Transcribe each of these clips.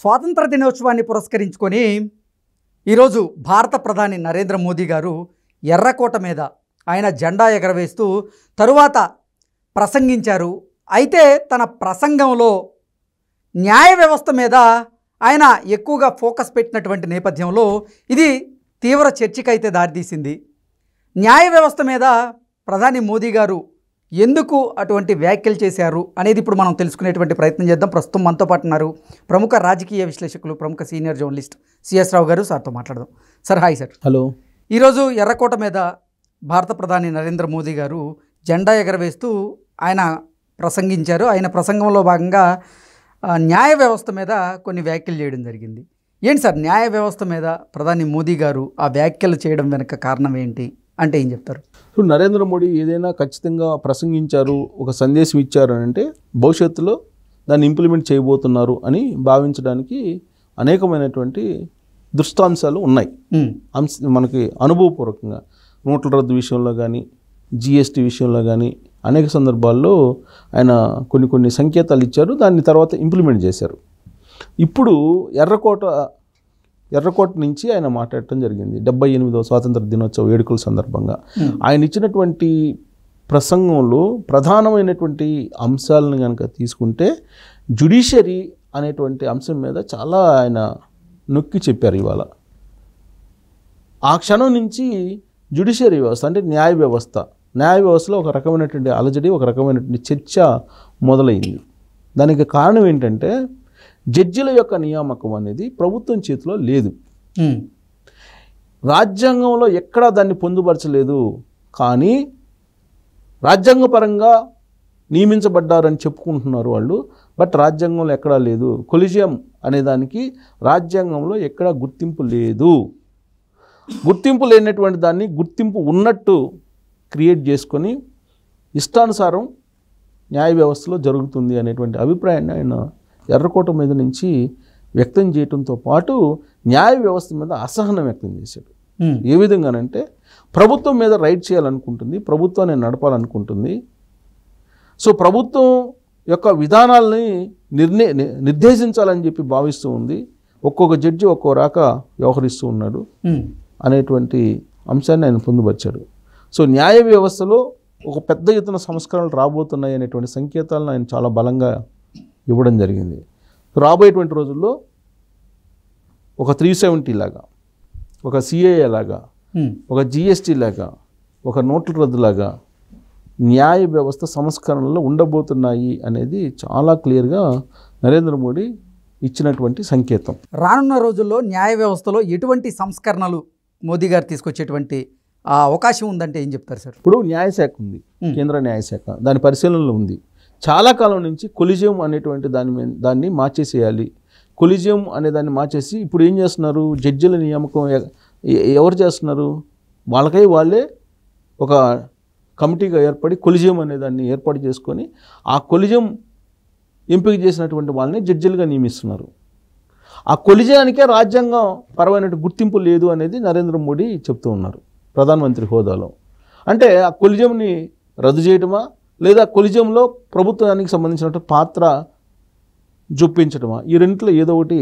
స్వాతంత్ర దినోత్సవాన్ని పురస్కరించుకొని ఈరోజు భారత ప్రధాని నరేంద్ర మోదీ గారు ఎర్రకోట మీద ఆయన జెండా ఎగరవేస్తూ తరువాత ప్రసంగించారు. అయితే తన ప్రసంగంలో న్యాయ వ్యవస్థ మీద ఆయన ఎక్కువగా ఫోకస్ పెట్టినటువంటి నేపథ్యంలో ఇది తీవ్ర చర్చకైతే దారితీసింది. న్యాయ వ్యవస్థ మీద ప్రధాని మోదీ గారు ఎందుకు అటువంటి వ్యాఖ్యలు చేశారు అనేది ఇప్పుడు మనం తెలుసుకునేటువంటి ప్రయత్నం చేద్దాం. ప్రస్తుతం మనతో పాటు ఉన్నారు ప్రముఖ రాజకీయ విశ్లేషకులు, ప్రముఖ సీనియర్ జర్నలిస్ట్ సిఎస్ రావు గారు. సార్తో మాట్లాడదాం. Sir, hi sir. హలో. ఈరోజు ఎర్రకోట మీద భారత ప్రధాని నరేంద్ర మోదీ గారు జెండా ఎగరవేస్తూ ఆయన ప్రసంగించారు. ఆయన ప్రసంగంలో భాగంగా న్యాయ వ్యవస్థ మీద కొన్ని వ్యాఖ్యలు చేయడం జరిగింది. ఏంటి సార్, న్యాయ వ్యవస్థ మీద ప్రధాని మోదీ గారు ఆ వ్యాఖ్యలు చేయడం వెనుక కారణం ఏంటి అంటే ఏం చెప్తారు? ఇప్పుడు నరేంద్ర మోడీ ఏదైనా ఖచ్చితంగా ప్రసంగించారు, ఒక సందేశం ఇచ్చారు అని అంటే భవిష్యత్తులో దాన్ని ఇంప్లిమెంట్ చేయబోతున్నారు అని భావించడానికి అనేకమైనటువంటి దృష్టాంశాలు ఉన్నాయి. మనకి అనుభవపూర్వకంగా నోట్ల రద్దు విషయంలో కానీ, జిఎస్టీ విషయంలో కానీ అనేక సందర్భాల్లో ఆయన కొన్ని సంకేతాలు ఇచ్చారు, దాన్ని తర్వాత ఇంప్లిమెంట్ చేశారు. ఇప్పుడు ఎర్రకోట నుంచి ఆయన మాట్లాడటం జరిగింది 78వ స్వాతంత్ర దినోత్సవ వేడుకల సందర్భంగా. ఆయన ఇచ్చినటువంటి ప్రసంగంలో ప్రధానమైనటువంటి అంశాలను కనుక తీసుకుంటే జ్యుడిషియరీ అనేటువంటి అంశం మీద చాలా ఆయన నొక్కి చెప్పారు. ఇవాళ ఆ క్షణం నుంచి జ్యుడిషియరీ వ్యవస్థ అంటే న్యాయ వ్యవస్థలో ఒక రకమైనటువంటి అలజడి, ఒక రకమైనటువంటి చర్చ మొదలైంది. దానికి కారణం ఏంటంటే జడ్జిల యొక్క నియామకం అనేది ప్రభుత్వం చేతిలో లేదు. రాజ్యాంగంలో ఎక్కడా దాన్ని పొందుపరచలేదు. కానీ రాజ్యాంగపరంగా నియమించబడ్డారని చెప్పుకుంటున్నారు వాళ్ళు. బట్ రాజ్యాంగంలో ఎక్కడా లేదు. కొలిజియం అనేదానికి రాజ్యాంగంలో ఎక్కడా గుర్తింపు లేదు. గుర్తింపు లేనటువంటి దాన్ని గుర్తింపు ఉన్నట్టు క్రియేట్ చేసుకొని ఇష్టానుసారం న్యాయ వ్యవస్థలో జరుగుతుంది అనేటువంటి అభిప్రాయాన్ని ఆయన ఎర్రకోట మీద నుంచి వ్యక్తం చేయడంతో పాటు న్యాయ వ్యవస్థ మీద అసహనం వ్యక్తం చేశాడు. ఏ విధంగానంటే ప్రభుత్వం మీద రైడ్ చేయాలనుకుంటుంది, ప్రభుత్వాన్ని నడపాలనుకుంటుంది. సో ప్రభుత్వం యొక్క విధానాలని నిర్దేశించాలని చెప్పి భావిస్తూ ఉంది. ఒక్కొక్క జడ్జి ఒక్కో రాక వ్యవహరిస్తూ ఉన్నాడు అనేటువంటి అంశాన్ని ఆయన పొందుపరిచాడు. సో న్యాయ వ్యవస్థలో ఒక పెద్ద ఎత్తున సంస్కరణలు రాబోతున్నాయి అనేటువంటి సంకేతాలను ఆయన చాలా బలంగా ఇవ్వడం జరిగింది. రాబోయేటువంటి రోజుల్లో ఒక 370 లాగా, ఒక సిఏఏ లాగా, ఒక జిఎస్టీ లాగా, ఒక నోట్ల రద్దు లాగా న్యాయ వ్యవస్థ సంస్కరణలు ఉండబోతున్నాయి అనేది చాలా క్లియర్గా నరేంద్ర మోడీ ఇచ్చినటువంటి సంకేతం. రానున్న రోజుల్లో న్యాయ వ్యవస్థలో ఎటువంటి సంస్కరణలు మోదీ గారు తీసుకొచ్చేటువంటి అవకాశం ఉందంటే ఏం చెప్తారు సార్? ఇప్పుడు న్యాయశాఖ ఉంది, కేంద్ర న్యాయశాఖ, దాని పరిశీలనలో ఉంది. చాలా కాలం నుంచి కొలిజియం అనేటువంటి దాన్ని మార్చేసేయాలి. కొలిజియం అనే దాన్ని మార్చేసి ఇప్పుడు ఏం చేస్తున్నారు, జడ్జిల నియామకం ఎవరు చేస్తున్నారు, వాళ్ళే ఒక కమిటీగా ఏర్పడి కొలిజియం అనే దాన్ని ఏర్పాటు చేసుకొని ఆ కొలిజియం ఎంపిక చేసినటువంటి వాళ్ళని జడ్జిలుగా నియమిస్తున్నారు. ఆ కొలిజియానికే రాజ్యాంగం పరమైన గుర్తింపు లేదు అనేది నరేంద్ర మోడీ చెప్తూ ఉన్నారు ప్రధానమంత్రి హోదాలో. అంటే ఆ కొలిజియంని రద్దు చేయటమా, లేదా కొలిజియంలో ప్రభుత్వానికి సంబంధించిన పాత్ర చూపించడమా, ఈ రెండింటిలో ఏదో ఒకటి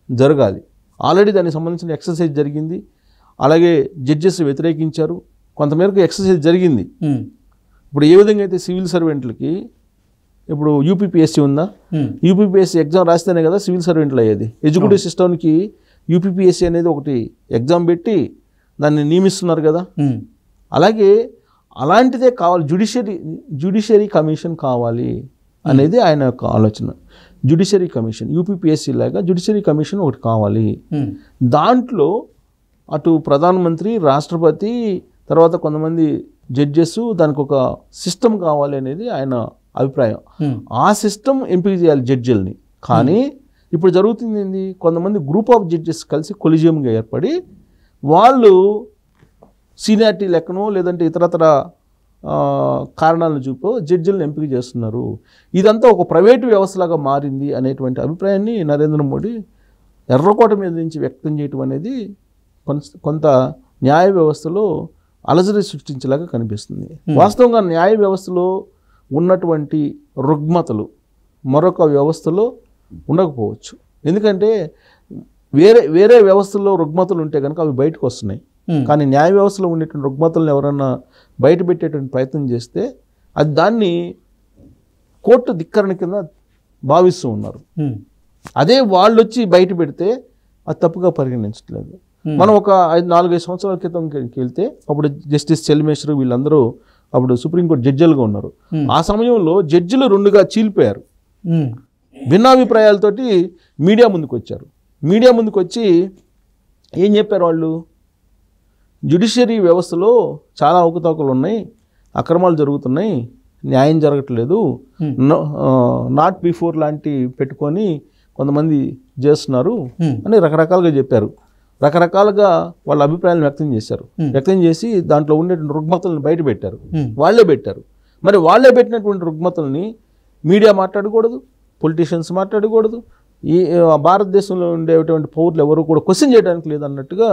జరగాలి. ఆల్రెడీ దానికి సంబంధించిన ఎక్సర్సైజ్ జరిగింది. అలాగే జడ్జెస్ వ్యతిరేకించారు, కొంతమేరకు ఎక్సర్సైజ్ జరిగింది. ఇప్పుడు ఏ విధంగా అయితే సివిల్ సర్వెంట్లకి ఇప్పుడు యూపీపీఎస్సీ ఉందా, యూపీపీఎస్సీ ఎగ్జామ్ రాస్తేనే కదా సివిల్ సర్వెంట్లు అయ్యేది. ఎగ్జిక్యూటివ్ సిస్టమ్కి యూపీపీఎస్సీ అనేది ఒకటి ఎగ్జామ్ పెట్టి దాన్ని నియమిస్తున్నారు కదా. అలాగే అలాంటిదే కావాలి, జ్యుడిషియరీ కమిషన్ కావాలి అనేది ఆయన యొక్క ఆలోచన. జ్యుడిషియరీ కమిషన్ యూపీపీఎస్సీ లాగా జ్యుడిషియరీ కమిషన్ ఒకటి కావాలి. దాంట్లో అటు ప్రధానమంత్రి, రాష్ట్రపతి, తర్వాత కొంతమంది జడ్జెస్, దానికి ఒక సిస్టమ్ కావాలి అనేది ఆయన అభిప్రాయం. ఆ సిస్టమ్ ఎంపిక చేయాలి జడ్జిల్ని. కానీ ఇప్పుడు జరుగుతుంది ఏంది, కొంతమంది గ్రూప్ ఆఫ్ జడ్జెస్ కలిసి కొలిజియంగా ఏర్పడి వాళ్ళు సీనియారిటీ లెక్కనో లేదంటే ఇతరతర కారణాలను చూపో జడ్జిలను ఎంపిక చేస్తున్నారు. ఇదంతా ఒక ప్రైవేటు వ్యవస్థలాగా మారింది అనేటువంటి అభిప్రాయాన్ని నరేంద్ర మోడీ ఎర్రకోట మీద నుంచి వ్యక్తం చేయటం అనేది కొంత న్యాయ వ్యవస్థలో అలజడి సృష్టించేలాగా కనిపిస్తుంది. వాస్తవంగా న్యాయ వ్యవస్థలో ఉన్నటువంటి రుగ్మతలు మరొక వ్యవస్థలో ఉండకపోవచ్చు. ఎందుకంటే వేరే వేరే వ్యవస్థల్లో రుగ్మతలు ఉంటే కనుక అవి బయటకు వస్తున్నాయి. కానీ న్యాయ వ్యవస్థలో ఉండేటువంటి రుగ్మతలను ఎవరన్నా బయట పెట్టేటువంటి ప్రయత్నం చేస్తే అది దాన్ని కోర్టు ధిక్కరణ కింద భావిస్తూ ఉన్నారు. అదే వాళ్ళు వచ్చి బయట పెడితే అది తప్పుగా పరిగణించట్లేదు. మనం ఒక 4-5 సంవత్సరాల క్రితం వెళ్తే అప్పుడు జస్టిస్ చెల్మేశ్వర్ వీళ్ళందరూ అప్పుడు సుప్రీంకోర్టు జడ్జిలుగా ఉన్నారు. ఆ సమయంలో జడ్జిలు 2గా చీలిపోయారు. భిన్నాభిప్రాయాలతోటి మీడియా ముందుకు వచ్చారు. మీడియా ముందుకు వచ్చి ఏం చెప్పారు వాళ్ళు, జ్యుడిషియరీ వ్యవస్థలో చాలా అవకతవకలు ఉన్నాయి, అక్రమాలు జరుగుతున్నాయి, న్యాయం జరగట్లేదు, నాట్ బిఫోర్ లాంటి పెట్టుకొని కొంతమంది చేస్తున్నారు అని రకరకాలుగా చెప్పారు. రకరకాలుగా వాళ్ళ అభిప్రాయాలను వ్యక్తం చేశారు. వ్యక్తం చేసి దాంట్లో ఉండే రుగ్మతలను బయట పెట్టారు. వాళ్ళే పెట్టారు. మరి వాళ్ళే పెట్టినటువంటి రుగ్మతల్ని మీడియా మాట్లాడకూడదు, పొలిటీషియన్స్ మాట్లాడకూడదు, ఈ భారతదేశంలో ఉండేటువంటి పౌరులు ఎవరు కూడా క్వశ్చన్ చేయడానికి లేదన్నట్టుగా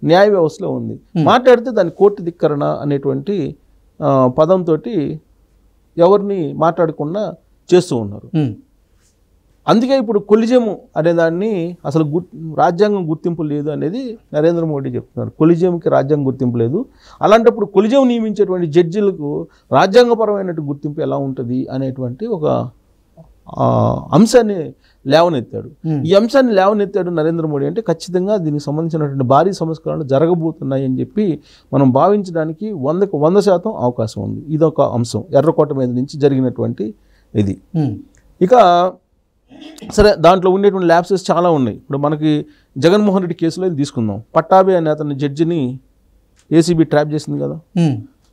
న్యాయ వ్యవస్థలో ఉంది. మాట్లాడితే దాన్ని కోర్టు ధిక్కరణ అనేటువంటి పదంతో ఎవరిని మాట్లాడకుండా చేస్తూ ఉన్నారు. అందుకే ఇప్పుడు కొలిజియం అనేదాన్ని అసలు రాజ్యాంగం గుర్తింపు లేదు అనేది నరేంద్ర మోడీ చెప్తున్నారు. కొలిజియంకి రాజ్యాంగం గుర్తింపు లేదు. అలాంటప్పుడు కొలిజియం నియమించేటువంటి జడ్జిలకు రాజ్యాంగపరమైన గుర్తింపు ఎలా ఉంటుంది అనేటువంటి ఒక అంశాన్ని లేవనెత్తాడు. ఈ అంశాన్ని లేవనెత్తాడు నరేంద్ర మోడీ అంటే ఖచ్చితంగా దీనికి సంబంధించినటువంటి భారీ సంస్కరణలు జరగబోతున్నాయి అని చెప్పి మనం భావించడానికి 100% అవకాశం ఉంది. ఇదొక అంశం ఎర్రకోట మీద నుంచి జరిగినటువంటి ఇది. ఇక సరే, దాంట్లో ఉండేటువంటి ల్యాబ్సెస్ చాలా ఉన్నాయి. ఇప్పుడు మనకి జగన్మోహన్ రెడ్డి కేసులో తీసుకుందాం. పట్టాభి అనే అతని జడ్జిని ఏసీబీ ట్రాప్ చేసింది కదా.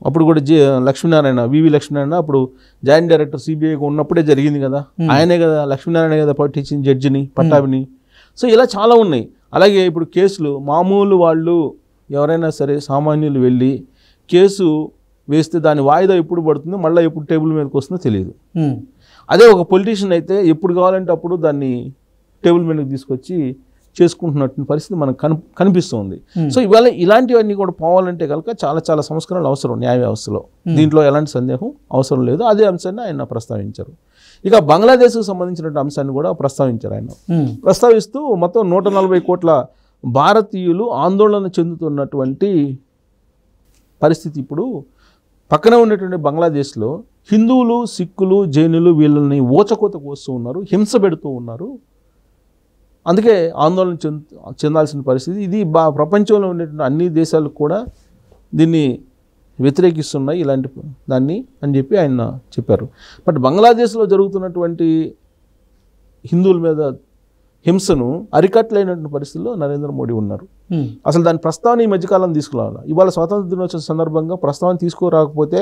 అప్పుడు కూడా లక్ష్మీనారాయణ, వివి లక్ష్మీనారాయణ అప్పుడు జాయింట్ డైరెక్టర్ సిబిఐగా ఉన్నప్పుడే జరిగింది కదా. ఆయనే కదా, లక్ష్మీనారాయణ కదా పట్టించిన జడ్జిని, పట్టాభిని. సో ఇలా చాలా ఉన్నాయి. అలాగే ఇప్పుడు కేసులు మామూలు వాళ్ళు ఎవరైనా సరే సామాన్యులు వెళ్ళి కేసు వేస్తే దాని వాయిదా ఎప్పుడు పడుతుందో, మళ్ళీ ఎప్పుడు టేబుల్ మీదకి వస్తుందో తెలియదు. అదే ఒక పొలిటీషియన్ అయితే ఎప్పుడు కావాలంటే అప్పుడు దాన్ని టేబుల్ మీదకి తీసుకొచ్చి చేసుకుంటున్నటువంటి పరిస్థితి మనకు కనిపిస్తుంది. సో ఇవాళ ఇలాంటివన్నీ కూడా పోవాలంటే కనుక చాలా చాలా సంస్కరణలు అవసరం న్యాయ వ్యవస్థలో. దీంట్లో ఎలాంటి సందేహం అవసరం లేదు. అదే అంశాన్ని ఆయన ప్రస్తావించారు. ఇక బంగ్లాదేశ్కు సంబంధించినటువంటి అంశాన్ని కూడా ప్రస్తావించారు ఆయన. ప్రస్తావిస్తూ మొత్తం 140 కోట్ల భారతీయులు ఆందోళన చెందుతున్నటువంటి పరిస్థితి ఇప్పుడు పక్కన ఉన్నటువంటి బంగ్లాదేశ్లో హిందువులు, సిక్కులు, జైనులు వీళ్ళని ఊచకోత కోస్తూ ఉన్నారు, హింస పెడుతూ ఉన్నారు. అందుకే ఆందోళన చెందాల్సిన పరిస్థితి ఇది. ప్రపంచంలో ఉండేటువంటి అన్ని దేశాలు కూడా దీన్ని వ్యతిరేకిస్తున్నాయి ఇలాంటి దాన్ని అని చెప్పి ఆయన చెప్పారు. బట్ బంగ్లాదేశ్లో జరుగుతున్నటువంటి హిందువుల మీద హింసను అరికట్టలేనటువంటి పరిస్థితుల్లో నరేంద్ర మోడీ ఉన్నారు. అసలు దాని ప్రస్తావన ఈ మధ్యకాలం తీసుకురావాలి. ఇవాళ స్వాతంత్ర దినోత్సవం సందర్భంగా ప్రస్తావన తీసుకురాకపోతే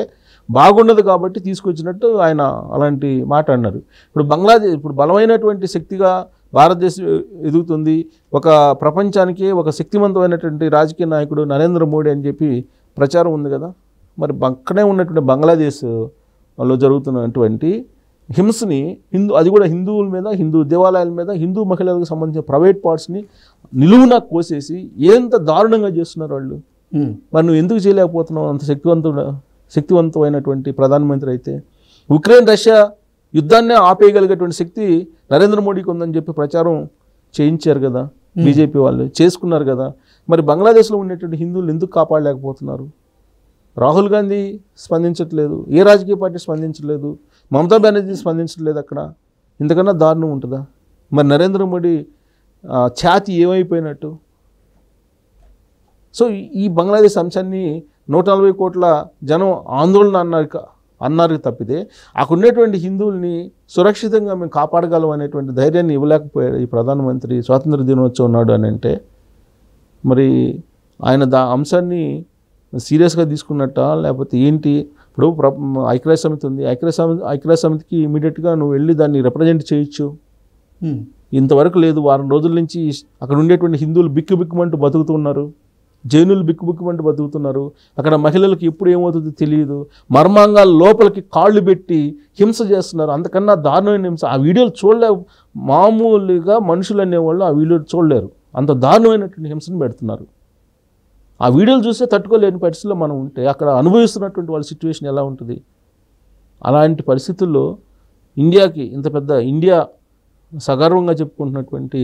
బాగుండదు కాబట్టి తీసుకొచ్చినట్టు ఆయన అలాంటి మాట అన్నారు. ఇప్పుడు బలమైనటువంటి శక్తిగా భారతదేశం ఎదుగుతుంది, ఒక ప్రపంచానికి ఒక శక్తివంతమైనటువంటి రాజకీయ నాయకుడు నరేంద్ర మోడీ అని చెప్పి ప్రచారం ఉంది కదా. మరి పక్కనే ఉన్నటువంటి బంగ్లాదేశ్లో జరుగుతున్నటువంటి హింసని అది కూడా హిందువుల మీద, హిందూ దేవాలయాల మీద, హిందూ మహిళలకు సంబంధించిన ప్రైవేట్ పార్ట్స్ని నిలువునా కోసేసి ఎంత దారుణంగా చేస్తున్నారు వాళ్ళు. మరి నువ్వు ఎందుకు చేయలేకపోతున్నావు? అంత శక్తివంతమైనటువంటి ప్రధానమంత్రి అయితే. ఉక్రెయిన్ రష్యా యుద్ధాన్నే ఆపేయగలిగేటువంటి శక్తి నరేంద్ర మోడీకి ఉందని చెప్పి ప్రచారం చేయించారు కదా బీజేపీ వాళ్ళు, చేసుకున్నారు కదా. మరి బంగ్లాదేశ్లో ఉండేటువంటి హిందువులు ఎందుకు కాపాడలేకపోతున్నారు? రాహుల్ గాంధీ స్పందించట్లేదు, ఏ రాజకీయ పార్టీ స్పందించలేదు, మమతా బెనర్జీ స్పందించట్లేదు. అక్కడ ఇంతకన్నా దారుణం ఉంటుందా? మరి నరేంద్ర మోడీ ఛాతి ఏమైపోయినట్టు? సో ఈ బంగ్లాదేశ్ అంశాన్ని 140 కోట్ల జనం ఆందోళన అన్నారు తప్పితే అక్కడ ఉండేటువంటి హిందువుల్ని సురక్షితంగా మేము కాపాడగలం అనేటువంటి ధైర్యాన్ని ఇవ్వలేకపోయాడు ఈ ప్రధానమంత్రి స్వాతంత్ర దినోత్సవం నాడు అని అంటే. మరి ఆయన అంశాన్ని సీరియస్గా తీసుకున్నట్ట లేకపోతే ఏంటి? ఇప్పుడు ఐక్యరాజ్య సమితి ఉంది, ఐక్యరాజ్య సమితికి ఇమీడియట్గా నువ్వు వెళ్ళి దాన్ని రిప్రజెంట్ చేయొచ్చు. ఇంతవరకు లేదు. వారం రోజుల నుంచి అక్కడ ఉండేటువంటి హిందువులు బిక్కుబిక్కుమంటూ బతుకుతున్నారు, జైనులు బిక్కుబిక్కుమంటూ బతుకుతున్నారు. అక్కడ మహిళలకు ఎప్పుడు ఏమవుతుందో తెలియదు, మర్మాంగాల లోపలికి కాళ్ళు పెట్టి హింస చేస్తున్నారు. అంతకన్నా దారుణమైన హింస ఆ వీడియోలు చూడలేవు. మామూలుగా మనుషులు అనేవాళ్ళు ఆ వీడియోలు చూడలేరు, అంత దారుణమైనటువంటి హింసను పెడుతున్నారు. ఆ వీడియోలు చూస్తే తట్టుకోలేని పరిస్థితుల్లో మనం ఉంటే అక్కడ అనుభవిస్తున్నటువంటి వాళ్ళ సిచ్యువేషన్ ఎలా ఉంటుంది? అలాంటి పరిస్థితుల్లో ఇండియాకి ఇంత పెద్ద ఇండియా సగర్వంగా చెప్పుకుంటున్నటువంటి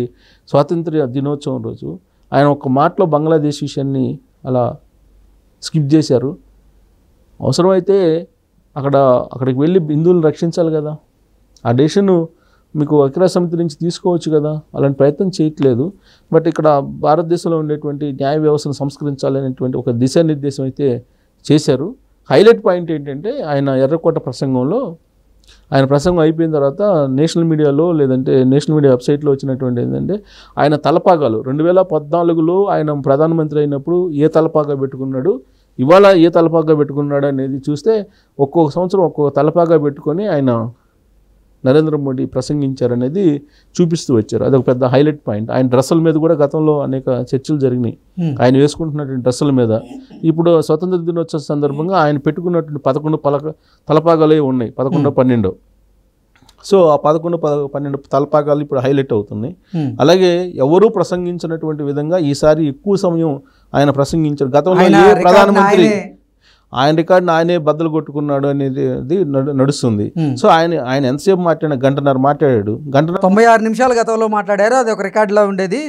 స్వాతంత్ర్య దినోత్సవం రోజు ఆయన ఒక మాటలో బంగ్లాదేశ్ విషయాన్ని అలా స్కిప్ చేశారు. అవసరమైతే అక్కడికి వెళ్ళి హిందువులను రక్షించాలి కదా, ఆ డెసిషన్ మీకు ఐక్యరాజ్య సమితి నుంచి తీసుకోవచ్చు కదా, అలాంటి ప్రయత్నం చేయట్లేదు. బట్ ఇక్కడ భారతదేశంలో ఉండేటువంటి న్యాయ వ్యవస్థను సంస్కరించాలనేటువంటి ఒక దిశానిర్దేశం అయితే చేశారు. హైలైట్ పాయింట్ ఏంటంటే ఆయన ఎర్రకోట ప్రసంగంలో, ఆయన ప్రసంగం అయిపోయిన తర్వాత నేషనల్ మీడియాలో లేదంటే నేషనల్ మీడియా వెబ్సైట్లో వచ్చినటువంటి ఏంటంటే ఆయన తలపాగాలు 2014లో ఆయన ప్రధానమంత్రి అయినప్పుడు ఏ తలపాగా పెట్టుకున్నాడు, ఇవాళ ఏ తలపాగా పెట్టుకున్నాడు అనేది చూస్తే ఒక్కొక్క సంవత్సరం ఒక్కొక్క తలపాగా పెట్టుకొని ఆయన నరేంద్ర మోడీ ప్రసంగించారనేది చూపిస్తూ వచ్చారు. అదొక పెద్ద హైలైట్ పాయింట్. ఆయన డ్రెస్సుల మీద కూడా గతంలో అనేక చర్చలు జరిగినాయి, ఆయన వేసుకుంటున్నటువంటి డ్రెస్సుల మీద. ఇప్పుడు స్వతంత్ర దినోత్సవ సందర్భంగా ఆయన పెట్టుకున్నటువంటి 11 తలపాగాలే ఉన్నాయి, 11, 12. సో ఆ 11, 12 తలపాగాలు ఇప్పుడు హైలైట్ అవుతున్నాయి. అలాగే ఎవరూ ప్రసంగించినటువంటి విధంగా ఈసారి ఎక్కువ సమయం ఆయన ప్రసంగించారు. గతంలో ఏ ప్రధానమంత్రి ఆయన రికార్డుని ఆయనే బద్దలు కొట్టుకున్నాడు అనేది నడుస్తుంది. సో ఆయన ఎంతసేపు మాట్లాడిన 1.5 మాట్లాడాడు. 96 నిమిషాలు గతంలో మాట్లాడారు, అది ఒక రికార్డులో ఉండేది.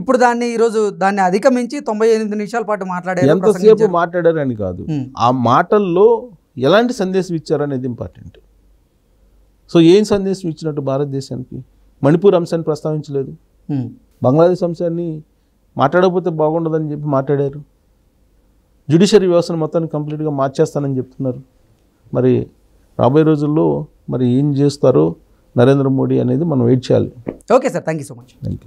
ఇప్పుడు ఈరోజు దాన్ని అధిగమించి 98 నిమిషాల పాటు మాట్లాడారు. ఎంతసేపు మాట్లాడారు అని కాదు, ఆ మాటల్లో ఎలాంటి సందేశం ఇచ్చారు అనేది ఇంపార్టెంట్. సో ఏం సందేశం ఇచ్చినట్టు భారతదేశానికి? మణిపూర్ అంశాన్ని ప్రస్తావించలేదు, బంగ్లాదేశ్ అంశాన్ని మాట్లాడకపోతే బాగుండదని చెప్పి మాట్లాడారు. జ్యుడిషియరీ వ్యవస్థను మొత్తాన్ని కంప్లీట్గా మార్చేస్తానని చెప్తున్నారు. మరి రాబోయే రోజుల్లో మరి ఏం చేస్తారో నరేంద్ర మోడీ అనేది మనం వెయిట్ చేయాలి. Okay sir, thank you so much. Thank you.